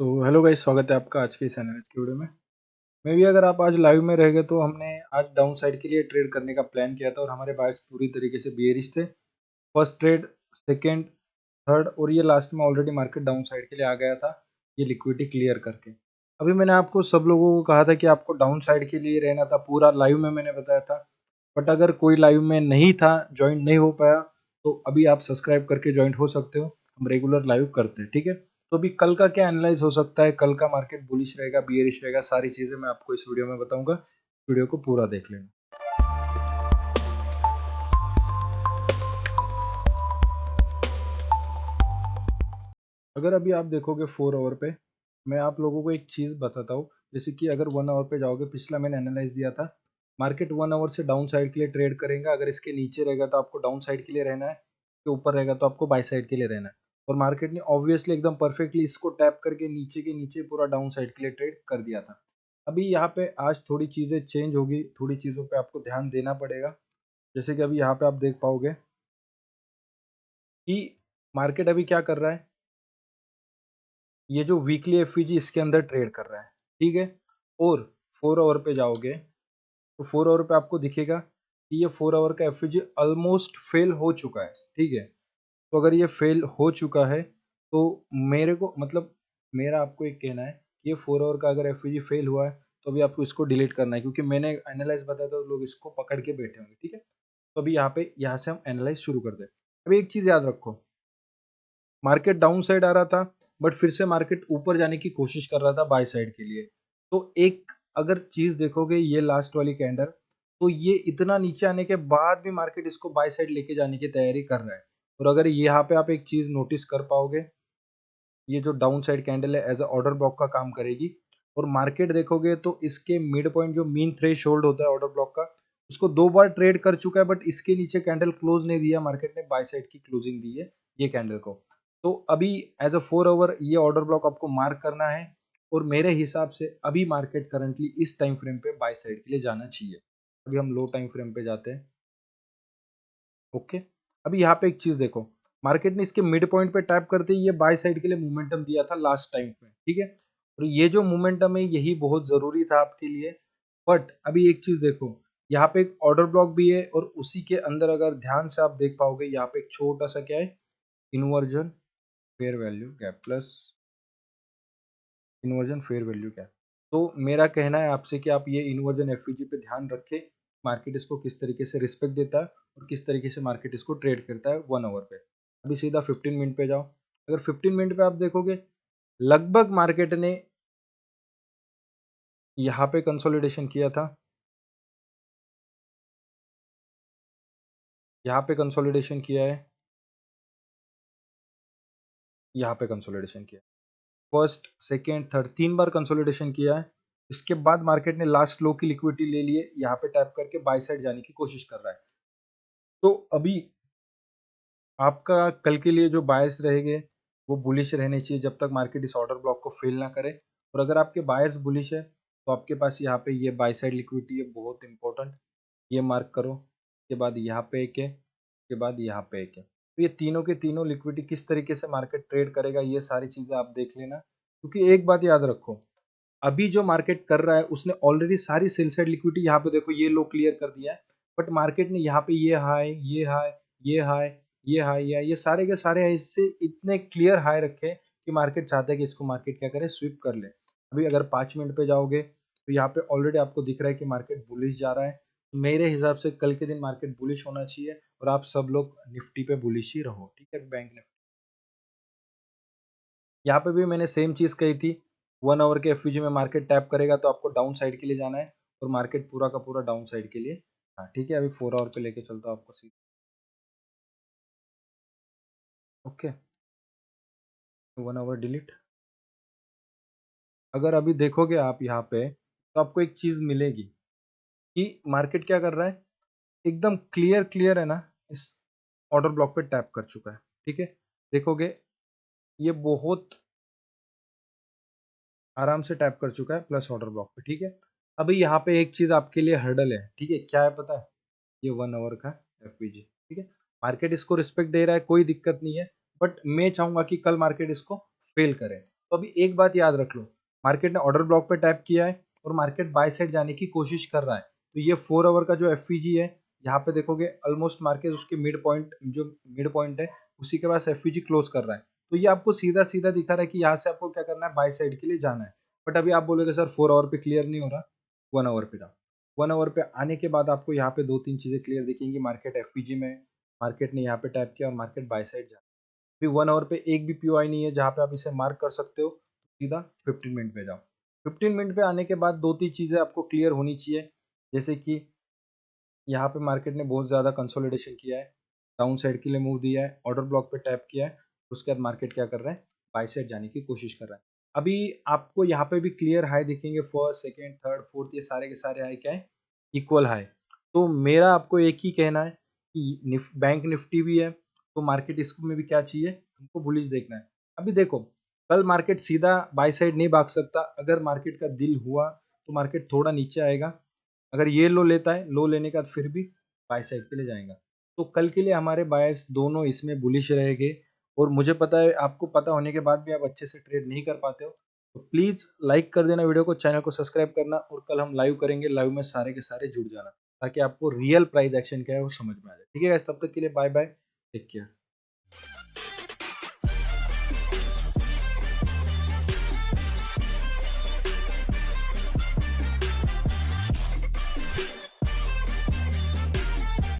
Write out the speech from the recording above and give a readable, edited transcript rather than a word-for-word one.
तो hello guys, स्वागत है आपका आज के इस एनालिसिस की वीडियो में। मे भी अगर आप आज लाइव में रह गए तो हमने आज डाउन साइड के लिए ट्रेड करने का प्लान किया था और हमारे बायर्स पूरी तरीके से बेयरिश थे। फर्स्ट ट्रेड, सेकंड, थर्ड और ये लास्ट में ऑलरेडी मार्केट डाउन साइड के लिए आ गया था, ये लिक्विडिटी क्लियर करके। अभी मैंने आपको सब लोगों को कहा था कि आपको डाउन साइड के लिए रहना था, पूरा लाइव में मैंने बताया था। बट अगर कोई लाइव में नहीं था, ज्वाइन नहीं हो पाया, तो अभी आप सब्सक्राइब करके ज्वाइन हो सकते हो। हम रेगुलर लाइव करते हैं, ठीक है। तो अभी कल का क्या एनालाइज हो सकता है, कल का मार्केट बुलिश रहेगा, बियरिश रहेगा, सारी चीजें मैं आपको इस वीडियो में बताऊंगा। वीडियो को पूरा देख लेना। अगर अभी आप देखोगे 4 आवर पे, मैं आप लोगों को एक चीज़ बताता हूँ। जैसे कि अगर 1 आवर पे जाओगे, पिछला मैंने एनालाइज दिया था, मार्केट 1 आवर से डाउन साइड के लिए ट्रेड करेगा। अगर इसके नीचे रहेगा तो आपको डाउन साइड के लिए रहना है, इसके ऊपर रहेगा तो आपको बाय साइड के लिए रहना है। और मार्केट ने ऑब्वियसली एकदम परफेक्टली इसको टैप करके नीचे के नीचे पूरा डाउन साइड के लिए ट्रेड कर दिया था। अभी यहाँ पे आज थोड़ी चीज़ें चेंज होगी, थोड़ी चीज़ों पे आपको ध्यान देना पड़ेगा। जैसे कि अभी यहाँ पे आप देख पाओगे कि मार्केट अभी क्या कर रहा है, ये जो वीकली एफवीजी इसके अंदर ट्रेड कर रहा है, ठीक है। और 4 आवर पे जाओगे तो 4 आवर पे आपको दिखेगा कि ये 4 आवर का एफवीजी ऑलमोस्ट फेल हो चुका है, ठीक है। तो अगर ये फेल हो चुका है तो मेरे को मतलब मेरा आपको एक कहना है कि ये 4 आवर का अगर एफवीजी फेल हुआ है तो अभी आपको इसको डिलीट करना है, क्योंकि मैंने एनालाइज बताया था तो लोग इसको पकड़ के बैठे होंगे, ठीक है। तो अभी यहाँ से हम एनालाइज शुरू करते हैं। अभी एक चीज़ याद रखो, मार्केट डाउन साइड आ रहा था, बट फिर से मार्केट ऊपर जाने की कोशिश कर रहा था बाय साइड के लिए। तो एक अगर चीज देखोगे, ये लास्ट वाली कैंडल, तो ये इतना नीचे आने के बाद भी मार्केट इसको बाय साइड लेके जाने की तैयारी कर रहा है। और अगर यहाँ पे आप एक चीज नोटिस कर पाओगे, ये जो डाउन साइड कैंडल है एज अ ऑर्डर ब्लॉक का काम करेगी। और मार्केट देखोगे तो इसके मिड पॉइंट जो मीन थ्रेश होल्ड होता है ऑर्डर ब्लॉक का, उसको 2 बार ट्रेड कर चुका है, बट इसके नीचे कैंडल क्लोज नहीं दिया, मार्केट ने बाय साइड की क्लोजिंग दी है ये कैंडल को। तो अभी एज अ 4 आवर ये ऑर्डर ब्लॉक आपको मार्क करना है। और मेरे हिसाब से अभी मार्केट करंटली इस टाइम फ्रेम पे बाय साइड के लिए जाना चाहिए। अभी हम लो टाइम फ्रेम पे जाते हैं। ओके, अभी यहाँ पे एक चीज देखो, मार्केट ने इसके मिड पॉइंट पे टैप करते ही ये बाय साइड के लिए मोमेंटम दिया था लास्ट टाइम पे, ठीक है। और ये जो मोमेंटम है यही बहुत जरूरी था आपके लिए। बट अभी एक चीज देखो, यहाँ पे एक ऑर्डर ब्लॉक भी है और उसी के अंदर अगर ध्यान से आप देख पाओगे, यहाँ पे एक छोटा सा क्या है, inversion fair value gap plus inversion fair value gap. तो मेरा कहना है आपसे कि आप ये इन्वर्जन एफवीजी पे ध्यान रखें, मार्केट इसको किस तरीके से रिस्पेक्ट देता है और किस तरीके से मार्केट इसको ट्रेड करता है 1 आवर पे। अभी सीधा 15 मिनट पे जाओ। अगर 15 मिनट पे आप देखोगे, लगभग मार्केट ने यहाँ पे कंसोलिडेशन किया था, यहाँ पे कंसोलिडेशन किया है, यहाँ पे कंसोलिडेशन किया, फर्स्ट सेकेंड थर्ड 3 बार कंसोलिडेशन किया है। इसके बाद मार्केट ने लास्ट लो की लिक्विडिटी ले लिए, यहाँ पे टैप करके बाय साइड जाने की कोशिश कर रहा है। तो अभी आपका कल के लिए जो बायर्स रहेंगे वो बुलिश रहने चाहिए जब तक मार्केट इस ऑर्डर ब्लॉक को फेल ना करे। और अगर आपके बायर्स बुलिश है तो आपके पास यहाँ पे ये बाय साइड लिक्विडिटी है, बहुत इंपॉर्टेंट, ये मार्क करो। उसके बाद यहाँ पे एक है, उसके बाद यहाँ पे एक है। तो ये तीनों के तीनों लिक्विडिटी किस तरीके से मार्केट ट्रेड करेगा, ये सारी चीज़ें आप देख लेना। क्योंकि एक बात याद रखो, अभी जो मार्केट कर रहा है उसने ऑलरेडी सारी सेल साइड लिक्विडिटी यहाँ पे देखो ये लो क्लियर कर दिया है। बट मार्केट ने यहाँ पे ये हाई, ये हाई, ये हाई, ये हाई, ये सारे के सारे हाई से इतने क्लियर हाई रखे कि मार्केट चाहता है कि इसको मार्केट क्या करे, स्वीप कर ले। अभी अगर 5 मिनट पे जाओगे तो यहाँ पे ऑलरेडी आपको दिख रहा है कि मार्केट बुलिश जा रहा है। तो मेरे हिसाब से कल के दिन मार्केट बुलिश होना चाहिए और आप सब लोग निफ्टी पे बुलिश ही रहो, ठीक है। बैंक निफ्टी, यहाँ पे भी मैंने सेम चीज़ कही थी, 1 आवर के एफवीजी में मार्केट टैप करेगा तो आपको डाउन साइड के लिए जाना है और मार्केट पूरा का पूरा डाउन साइड के लिए। हाँ ठीक है, अभी 4 आवर पे लेके चलता हूँ आपको सीधा। Okay, 1 hour delete. अगर अभी देखोगे आप यहाँ पे तो आपको एक चीज़ मिलेगी कि मार्केट क्या कर रहा है, एकदम क्लियर क्लियर है ना, इस ऑर्डर ब्लॉक पे टैप कर चुका है, ठीक है। देखोगे ये बहुत आराम से टैप कर चुका है प्लस ऑर्डर ब्लॉक पे, ठीक है। अभी यहाँ पे एक चीज़ आपके लिए हर्डल है, ठीक है, क्या है पता है, ये 1 आवर का एफपीजी, ठीक है। मार्केट इसको रिस्पेक्ट दे रहा है, कोई दिक्कत नहीं है। बट मैं चाहूंगा कि कल मार्केट इसको फेल करे। तो अभी एक बात याद रख लो, मार्केट ने ऑर्डर ब्लॉक पे टैप किया है और मार्केट बाय साइड जाने की कोशिश कर रहा है। तो ये 4 आवर का जो एफवीजी है, यहाँ पे देखोगे ऑलमोस्ट मार्केट उसके मिड पॉइंट है, उसी के पास एफवीजी क्लोज कर रहा है। तो ये आपको सीधा सीधा दिखा रहा है कि यहाँ से आपको क्या करना है, बाय साइड के लिए जाना है। बट अभी आप बोलोगे सर 4 आवर पे क्लियर नहीं हो रहा, 1 आवर पे जाओ। 1 आवर पे आने के बाद आपको यहाँ पे 2-3 चीज़ें क्लियर दिखेंगी। मार्केट एफवीजी में है, मार्केट ने यहाँ पे टैप किया और मार्केट बाय साइड जा, अभी 1 आवर पे एक भी पीओआई नहीं है जहाँ पे आप इसे मार्क कर सकते हो। सीधा 15 मिनट पे जाओ। 15 मिनट पे आने के बाद 2-3 चीज़ें आपको क्लियर होनी चाहिए, जैसे कि यहाँ पे मार्केट ने बहुत ज़्यादा कंसोलिडेशन किया है, डाउन साइड के लिए मूव दिया है, ऑर्डर ब्लॉक पे टैप किया है, उसके बाद मार्केट क्या कर रहा है, बाय साइड जाने की कोशिश कर रहा है। अभी आपको यहाँ पे भी क्लियर हाई दिखेंगे, फर्स्ट, सेकंड, थर्ड, फोर्थ, ये सारे के सारे हाई क्या है, इक्वल हाई। तो मेरा आपको एक ही कहना है कि बैंक निफ्टी भी है, तो मार्केट इसको में भी क्या चाहिए, हमको बुलिश देखना है। अभी देखो, कल मार्केट सीधा बाय साइड नहीं भाग सकता, अगर मार्केट का दिल हुआ तो मार्केट थोड़ा नीचे आएगा, अगर ये लो लेता है, लो लेने के बाद फिर भी बाय साइड के लिए जाएगा। तो कल के लिए हमारे बायर्स दोनों इसमें बुलिश रहेंगे। और मुझे पता है आपको पता होने के बाद भी आप अच्छे से ट्रेड नहीं कर पाते हो, तो प्लीज़ लाइक कर देना वीडियो को, चैनल को सब्सक्राइब करना, और कल हम लाइव करेंगे, लाइव में सारे के सारे जुड़ जाना, ताकि आपको रियल प्राइस एक्शन क्या है वो समझ में आ जाए। ठीक है गाइस, तब तक के लिए बाय बाय, टेक केयर।